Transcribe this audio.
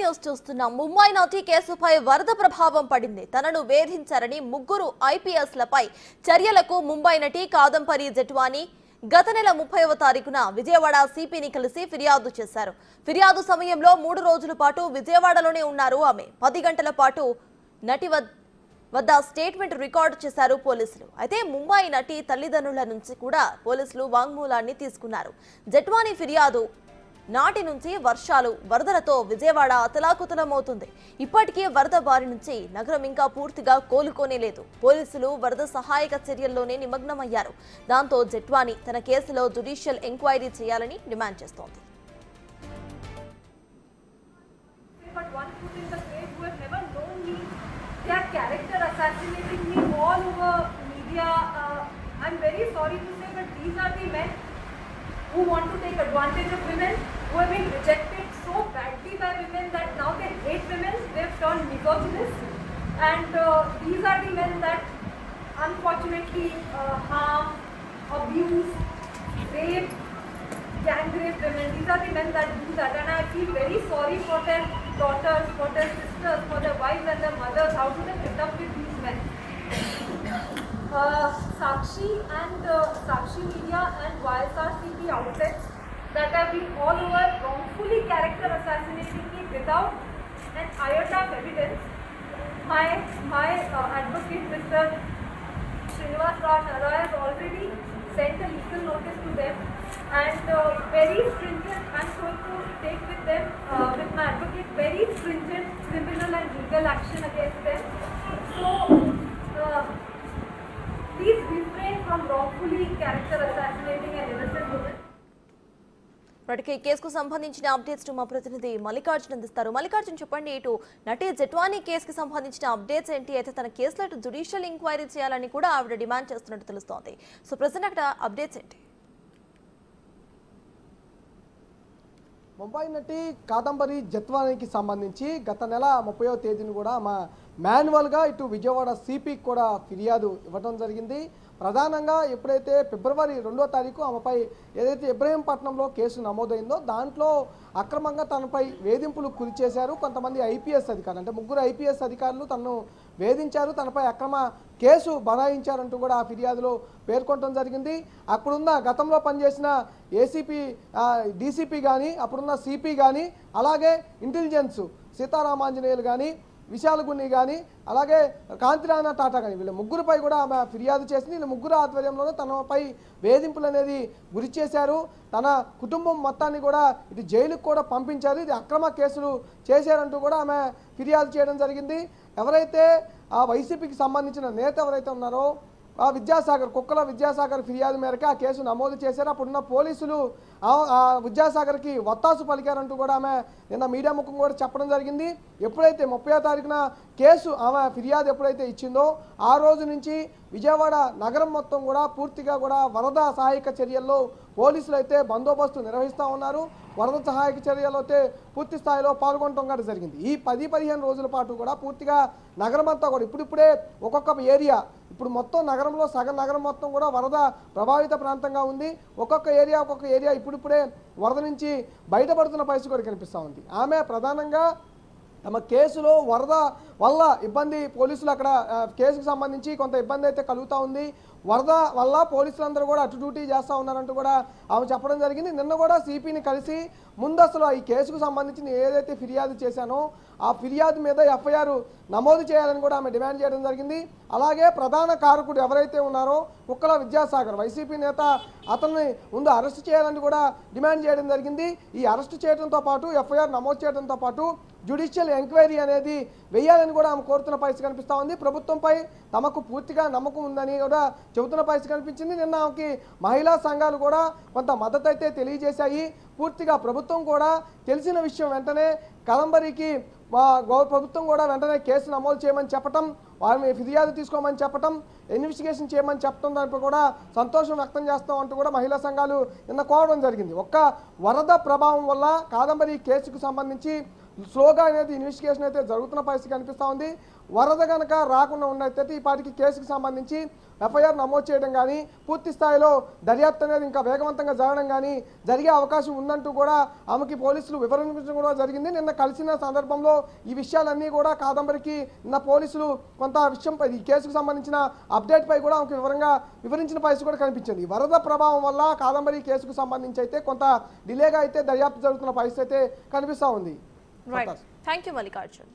News చూస్తున్నాం. ముంబై నటి కేసుపై వరద ప్రభావం పడింది. తనను వేధించారని ముగ్గురు ఐపీఎస్లపై చర్యలకు ముంబై నటి కాదంబరి జెట్వానీ గత నెల 30వ తారీఖున విజయవాడ సిపిని కలిసి ఫిర్యాదు చేశారు. ఫిర్యాదు సమయంలో 3 రోజుల పాటు విజయవాడలోనే ఉన్నారు ఆమె. 10 గంటల పాటు నటి వద్ద స్టేట్మెంట్ రికార్డు చేశారు పోలీసులు. అయితే ముంబై నటి తల్లిదండ్రుల నుంచి కూడా పోలీసులు వాంగ్మూలాన్ని తీసుకున్నారు. జెట్వానీ ఫిర్యాదు నాటి నుంచి వర్షాలు వరదలతో విజయవాడ అతలాకుతలమవుతుంది. ఇప్పటికీ వరద బారి నుంచి నగరం ఇంకా పూర్తిగా కోలుకోనే లేదు. పోలీసులు వరద సహాయక చర్యల్లోనే నిమగ్నమయ్యారు. దాంతో జెట్వానీ తన కేసులో జ్యుడిషియల్ ఎంక్వైరీ చేయాలని డిమాండ్ చేస్తోంది. Who want to take advantage of women, who have been rejected so badly by women that now they hate women, they've turned misogynists, and these are the men that unfortunately harm, abuse, rape, gang rape women. These are the men that do that, and I feel very sorry for their daughters, for their sisters, for their wives and their mothers. How do they put up with these men? Sakshi and Sakshi Media and YSR CP outlets that have been all over wrongfully character assassinating me without an iota of evidence. My advocate Mr. Srinivas Raj Araya has already sent a legal notice to them, and very stringent. I'm going to take with them, with my advocate, very stringent criminal and legal action against them. So please refrain from wrongfully character assassinating an innocent woman. ఇప్పటికే ఈ కేసుకు సంబంధించిన updates మా ప్రతినిధి మల్లికార్జున్ అందిస్తారు. మల్లికార్జున్, చెప్పండి, ఇటు నటి జెట్వానీ కేసుకి సంబంధించిన అప్డేట్స్ ఏంటి? అయితే తన కేసులో ఇటు జ్యుడిషియల్ ఎంక్వైరీ చేయాలని కూడా ఆవిడ డిమాండ్ చేస్తున్నట్టు తెలుస్తోంది. సో ప్రెసెంట్ అక్కడ అప్డేట్స్ ఏంటి? ముంబై నటి కాదంబరి జెట్వానీకి సంబంధించి గత నెల 30వ తేదీని కూడా మాన్యువల్గా ఇటు విజయవాడ సిపికి కూడా ఫిర్యాదు ఇవ్వడం జరిగింది. ప్రధానంగా ఎప్పుడైతే ఫిబ్రవరి 2వ తారీఖు ఆమెపై ఏదైతే ఇబ్రహీంపట్నంలో కేసు నమోదైందో దాంట్లో అక్రమంగా తనపై వేధింపులు గురి చేశారు కొంతమంది ఐపీఎస్ అధికారులు. అంటే ముగ్గురు ఐపీఎస్ అధికారులు తనను వేధించారు, తనపై అక్రమ కేసు బనాయించారంటూ కూడా ఆ ఫిర్యాదులో పేర్కొనడం జరిగింది. అప్పుడున్న గతంలో పనిచేసిన ఏసీపీ, డీసీపీ కానీ, అప్పుడున్న సిపి కానీ, అలాగే ఇంటెలిజెన్స్ సీతారామాంజనేయులు కానీ, విశాల్ గున్ని కానీ, అలాగే కాంతిరాణ టాటా కానీ, వీళ్ళ ముగ్గురుపై కూడా ఆమె ఫిర్యాదు చేసింది. వీళ్ళ ముగ్గురు ఆధ్వర్యంలోనే తనపై వేధింపులు అనేది గురి చేశారు. తన కుటుంబం మొత్తాన్ని కూడా ఇటు జైలుకు కూడా పంపించారు. ఇది అక్రమ కేసులు చేశారంటూ కూడా ఆమె ఫిర్యాదు చేయడం జరిగింది. ఎవరైతే ఆ వైసీపీకి సంబంధించిన నేత ఎవరైతే ఉన్నారో విద్యాసాగర్, కుక్కల విద్యాసాగర్ ఫిర్యాదు మేరకు ఆ కేసు నమోదు చేశారు. అప్పుడున్న పోలీసులు విద్యాసాగర్కి వత్తాసు పలికారంటూ కూడా ఆమె నిన్న మీడియా ముఖం కూడా చెప్పడం జరిగింది. ఎప్పుడైతే 30వ తారీఖున కేసు ఆమె ఫిర్యాదు ఎప్పుడైతే ఇచ్చిందో ఆ రోజు నుంచి విజయవాడ నగరం మొత్తం కూడా పూర్తిగా కూడా వరద సహాయక చర్యల్లో పోలీసులు అయితే బందోబస్తు నిర్వహిస్తూ ఉన్నారు. వరద సహాయక చర్యలు అయితే పూర్తి స్థాయిలో పాల్గొనడం కూడా జరిగింది. ఈ 10-15 రోజుల పాటు కూడా పూర్తిగా నగరం అంతా కూడా ఇప్పుడిప్పుడే ఒక్కొక్క ఏరియా, ఇప్పుడు మొత్తం నగరంలో సగం నగరం మొత్తం కూడా వరద ప్రభావిత ప్రాంతంగా ఉంది. ఒక్కొక్క ఏరియా ఇప్పుడిప్పుడే వరద నుంచి బయటపడుతున్న పరిస్థితి కూడా కనిపిస్తూ ఉంది. ఆమె ప్రధానంగా తమ కేసులో వరద వల్ల ఇబ్బంది, పోలీసులు అక్కడ కేసుకు సంబంధించి కొంత ఇబ్బంది అయితే కలుగుతూ ఉంది. వరద వల్ల పోలీసులందరూ కూడా అటు డ్యూటీ చేస్తూ ఉన్నారంటూ కూడా ఆమె చెప్పడం జరిగింది. నిన్న కూడా సిపిని కలిసి ముందు అసలు ఈ కేసుకు సంబంధించి ఏదైతే ఫిర్యాదు చేశానో ఆ ఫిర్యాదు మీద ఎఫ్ఐఆర్ నమోదు చేయాలని కూడా ఆమె డిమాండ్ చేయడం జరిగింది. అలాగే ప్రధాన కారకుడు ఎవరైతే ఉన్నారో కుక్కల విద్యాసాగర్ వైసీపీ నేత, అతన్ని ముందు అరెస్ట్ చేయాలని కూడా డిమాండ్ చేయడం జరిగింది. ఈ అరెస్ట్ చేయడంతో పాటు ఎఫ్ఐఆర్ నమోదు చేయడంతో పాటు జ్యుడిషియల్ ఎంక్వైరీ అనేది వేయాలని కూడా ఆమె కోరుతున్న పరిస్థితి కనిపిస్తూ ఉంది. ప్రభుత్వంపై తమకు పూర్తిగా నమ్మకం ఉందని కూడా చెబుతున్న పరిస్థితి కనిపించింది. నిన్న ఆమెకి మహిళా సంఘాలు కూడా కొంత మద్దతు అయితే తెలియజేశాయి. పూర్తిగా ప్రభుత్వం కూడా తెలిసిన విషయం వెంటనే కాదంబరికి ప్రభుత్వం కూడా వెంటనే కేసు నమోదు చేయమని చెప్పటం, వారిని ఫిర్యాదు తీసుకోమని చెప్పటం, ఇన్వెస్టిగేషన్ చేయమని చెప్పడం దాంట్లో కూడా సంతోషం వ్యక్తం చేస్తాం అంటూ కూడా మహిళా సంఘాలు నిన్న కోరడం జరిగింది. ఒక్క వరద ప్రభావం వల్ల కాదంబరి కేసుకు సంబంధించి స్లోగా అనేది ఇన్వెస్టిగేషన్ అయితే జరుగుతున్న పరిస్థితి కనిపిస్తూ ఉంది. వరద కనుక రాకుండా ఉన్నట్టయితే ఈ పాటికి కేసుకు సంబంధించి ఎఫ్ఐఆర్ నమోదు చేయడం కానీ పూర్తి స్థాయిలో దర్యాప్తు అనేది ఇంకా వేగవంతంగా జరగడం కానీ జరిగే అవకాశం ఉందంటూ కూడా ఆమెకి పోలీసులు వివరించడం కూడా జరిగింది. నిన్న కలిసిన సందర్భంలో ఈ విషయాలన్నీ కూడా కాదంబరికి నిన్న పోలీసులు కొంత విషయంపై ఈ కేసుకు సంబంధించిన అప్డేట్ పై కూడా ఆమెకు వివరించిన పరిస్థితి కూడా కనిపించింది. వరద ప్రభావం వల్ల కాదంబరి కేసుకు సంబంధించి అయితే కొంత డిలేగా అయితే దర్యాప్తు జరుగుతున్న పరిస్థితి అయితే కనిపిస్తూ ఉంది. Right, thank you Mallikarjun.